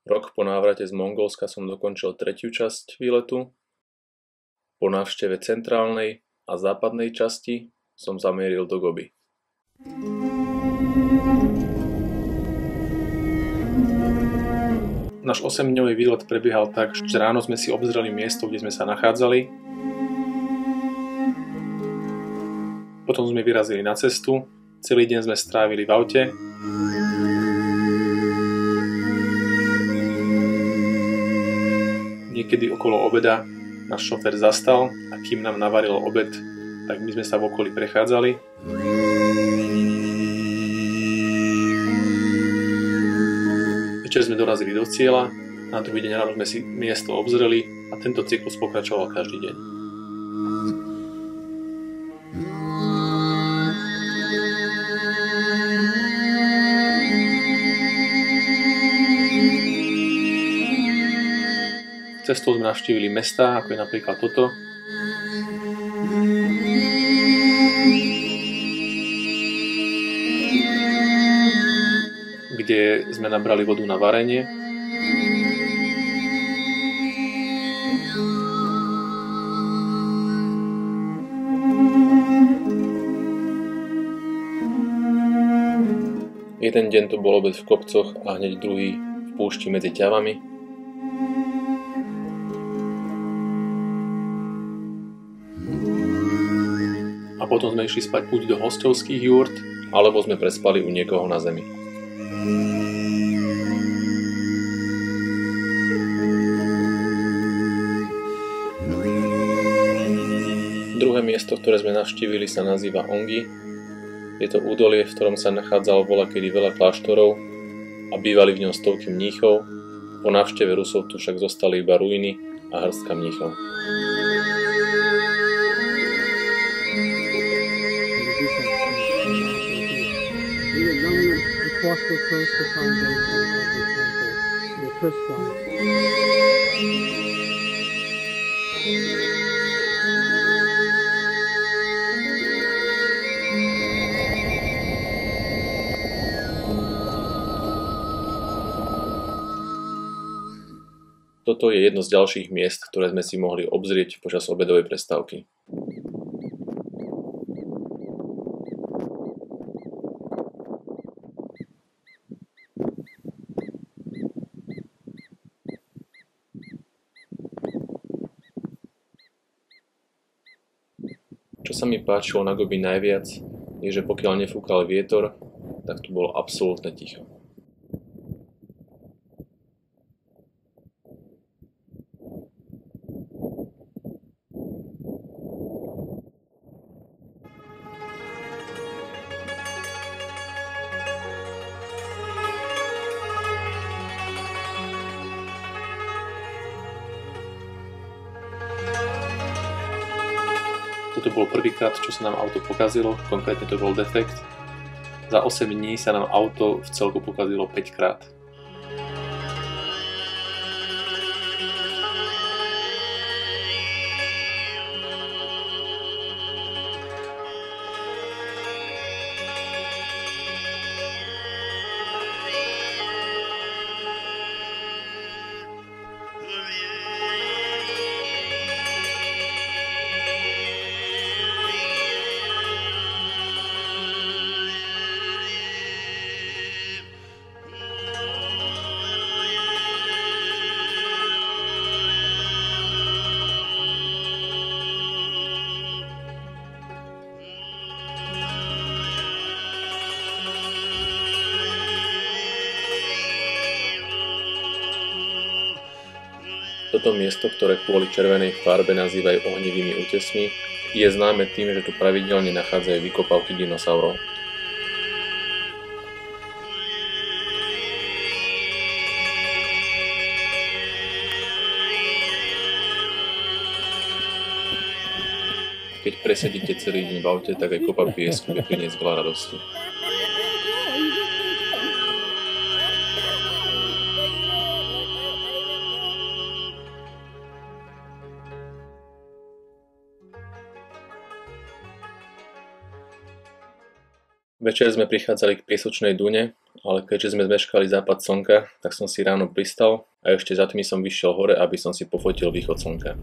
Rok po návrate z Mongolska som dokončil tretiu časť výletu. Po návšteve centrálnej a západnej časti som zamieril do Gobi. Náš 8-dňový výlet prebiehal tak, že ráno sme si obzreli miesto, kde sme sa nachádzali. Potom sme vyrazili na cestu. Celý deň sme strávili v aute. Niekedy okolo obeda náš šofér zastal a kým nám navaril obed, tak my sme sa v okolí prechádzali. Večer sme dorazili do cieľa, na druhý deň ráno sme si miesto obzreli a tento cyklus pokračoval každý deň. Cestou sme navštívili mestá, ako je napríklad toto. Kde sme nabrali vodu na varenie. Jeden deň to bol obed v kopcoch a hneď druhý v púšti medzi ťavami. A potom sme išli spať buď do hostovských jurt, alebo sme prespali u niekoho na zemi. Druhé miesto, ktoré sme navštívili, sa nazýva Ongi. Je to údolie, v ktorom sa nachádzalo voľakedy veľa kláštorov a bývali v ňom stovky mníchov. Po návšteve Rusov tu však zostali iba ruiny a hrstka mníchov. Toto je jedno z ďalších miest, ktoré sme si mohli obzrieť počas obedovej prestávky. Čo sa mi páčilo na Gobi najviac, je, že pokiaľ nefúkal vietor, tak tu bolo absolútne ticho. Toto bol prvýkrát, čo sa nám auto pokazilo, konkrétne to bol defekt. Za 8 dní sa nám auto v celku pokazilo 5 krát. Toto miesto, ktoré kvôli červenej farbe nazývajú ohnivými útesmi, je známe tým, že tu pravidelne nachádzajú vykopávky dinosaurov. Keď presedíte celý deň v aute, tak aj kopa piesku vie priniesť veľa radosti. Večer sme prichádzali k piesočnej dune ale keďže sme zmeškali západ slnka, tak som si ráno pristal a ešte za tmy som vyšiel hore, aby som si pofotil východ slnka.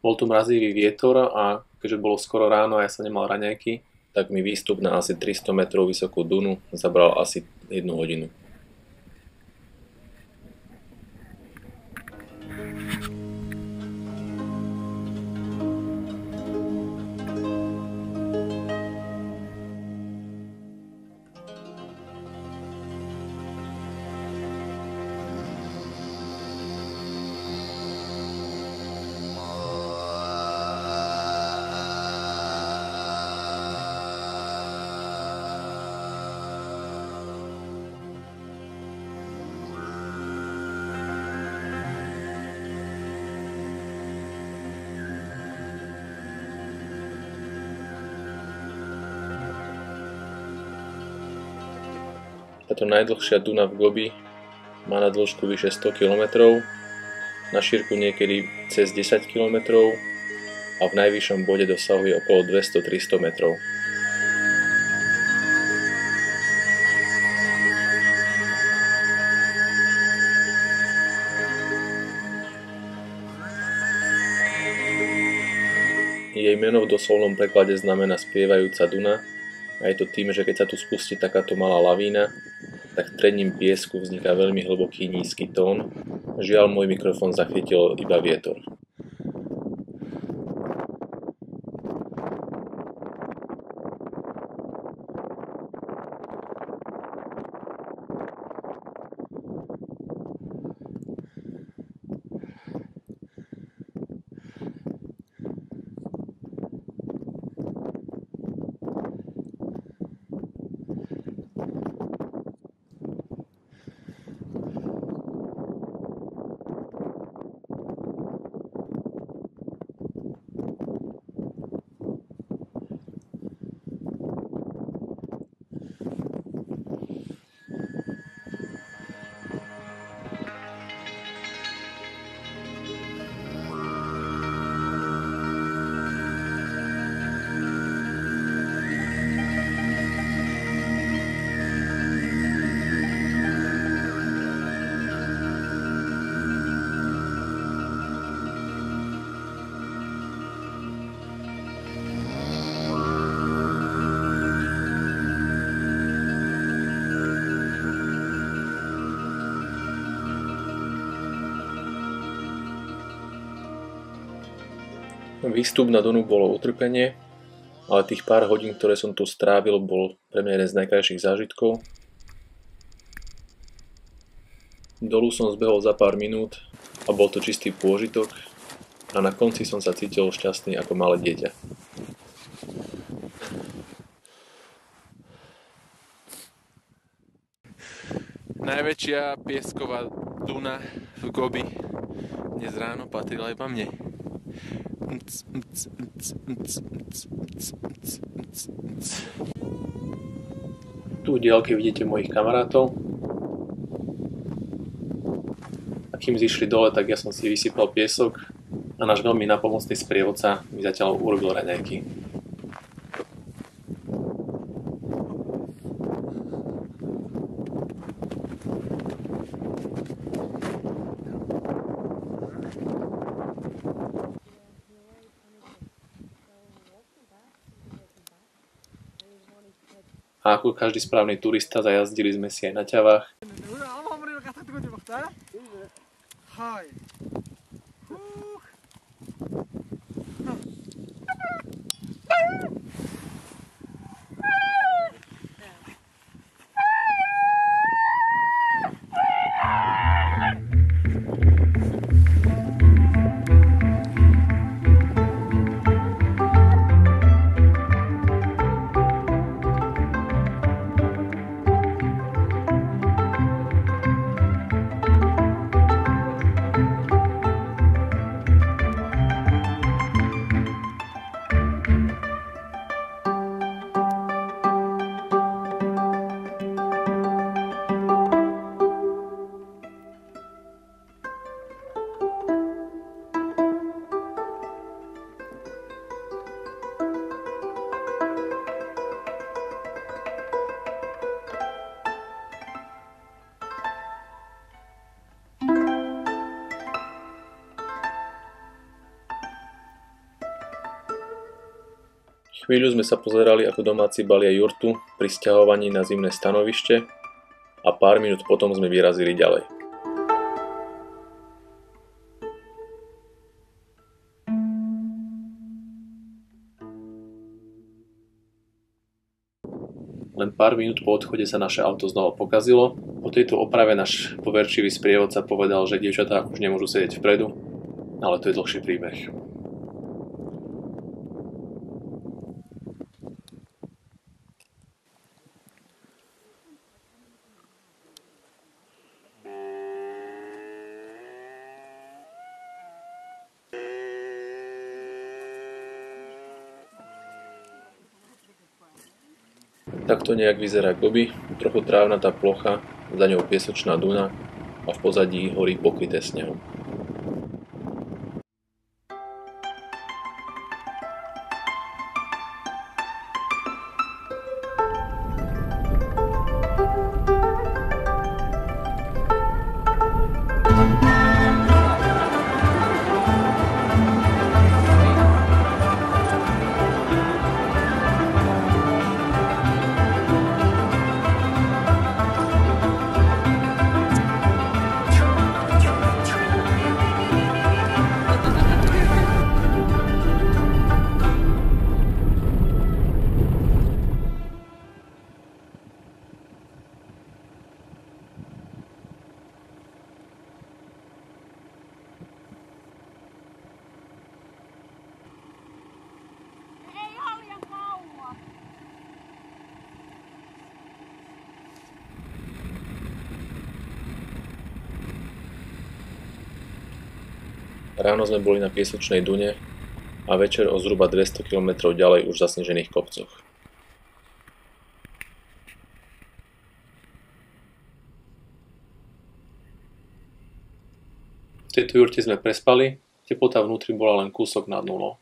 Bol tu mrazivý vietor a keďže bolo skoro ráno a ja som nemal raňajky, tak mi výstup na asi 300 metrov vysokú dunu zabral asi 1 hodinu. Táto najdlhšia duna v Gobi má na dĺžku vyše 100 km, na šírku niekedy cez 10 km a v najvyššom bode dosahuje okolo 200-300 metrov. Jej meno v doslovnom preklade znamená spievajúca Duna a je to tým, že keď sa tu spustí takáto malá lavína, tak trením piesku vzniká veľmi hlboký nízky tón. Žiaľ, môj mikrofón zachytil iba vietor. Výstup na Dunu bolo utrpenie, ale tých pár hodín, ktoré som tu strávil, bol pre mňa jeden z najkrajších zážitkov. Dolu som zbehol za pár minút a bol to čistý pôžitok a na konci som sa cítil šťastný ako malé dieťa. Najväčšia piesková Duna v Gobi dnes ráno patrila iba mne. Tu v diaľke vidíte mojich kamarátov. A kým zišli dole, tak ja som si vysypal piesok a náš veľmi napomocný sprievodca mi zatiaľ urobil raňajky. A ako každý správny turista zajazdili sme si aj na ťavách. Chvíľu sme sa pozerali, ako domáci balia jurtu pri sťahovaní na zimné stanovište a pár minút potom sme vyrazili ďalej. Len pár minút po odchode sa naše auto znova pokazilo. Po tejto oprave náš poverčivý sprievodca povedal, že dievčatá už nemôžu sedieť vpredu, ale to je dlhší príbeh. Takto nejak vyzerá Gobi, trochu trávnatá plocha, za ňou piesočná duna a v pozadí hory pokryté snehom. Ráno sme boli na piesočnej dune a večer o zhruba 200 km ďalej už zasnežených kopcoch. V tejto jurte sme prespali, teplota vnútri bola len kúsok nad nulou.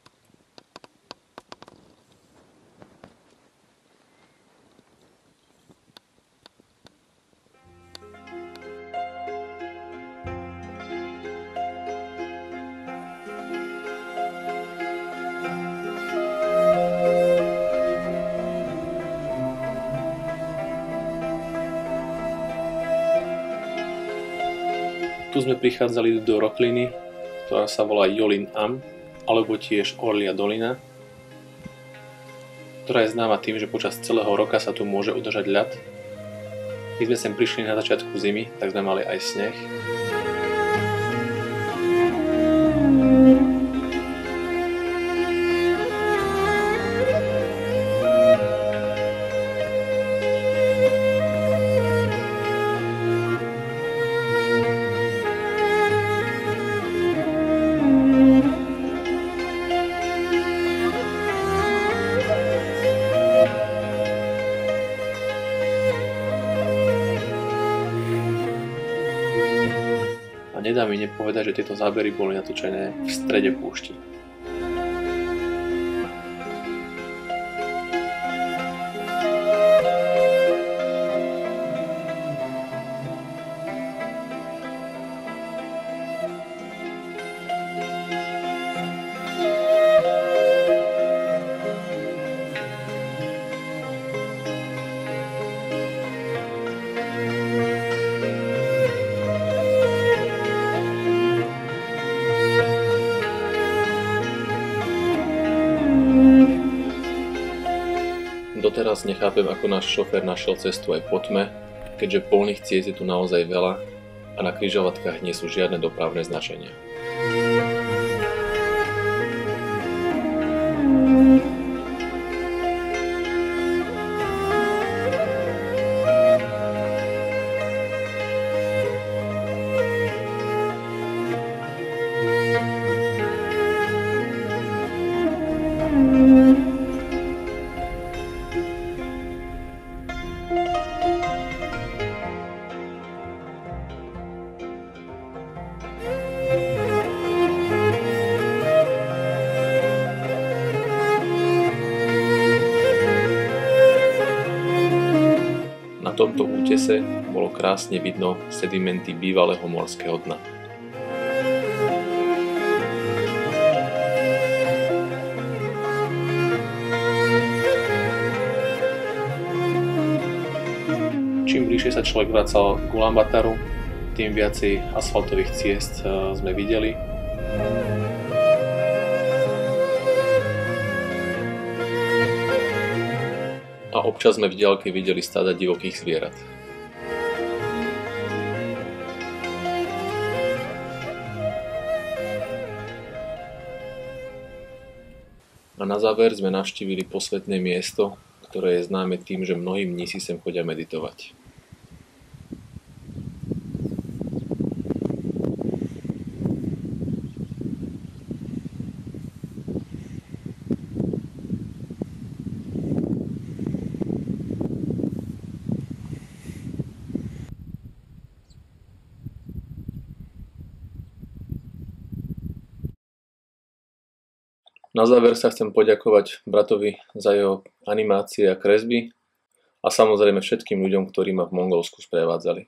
Tu sme prichádzali do rokliny, ktorá sa volá Jolin Am, alebo tiež Orlia dolina, ktorá je známa tým, že počas celého roka sa tu môže udržať ľad. My sme sem prišli na začiatku zimy, tak sme mali aj sneh. Nedá mi nepovedať, že tieto zábery boli natočené v strede púšti. Doteraz nechápem, ako náš šofér našiel cestu aj po tme, keďže polných ciest je tu naozaj veľa a na križovatkách nie sú žiadne dopravné značenia. Na tomto útese bolo krásne vidno sedimenty bývalého morského dna. rýchlejšie sa človek vracal k Ulaanbaataru, tým viacej asfaltových ciest sme videli. A občas sme v diaľke videli stáda divokých zvierat. A na záver sme navštívili posvätné miesto, ktoré je známe tým, že mnohí mnísi sem chodia meditovať. Na záver sa chcem poďakovať bratovi za jeho animácie a kresby a samozrejme všetkým ľuďom, ktorí ma v Mongolsku sprevádzali.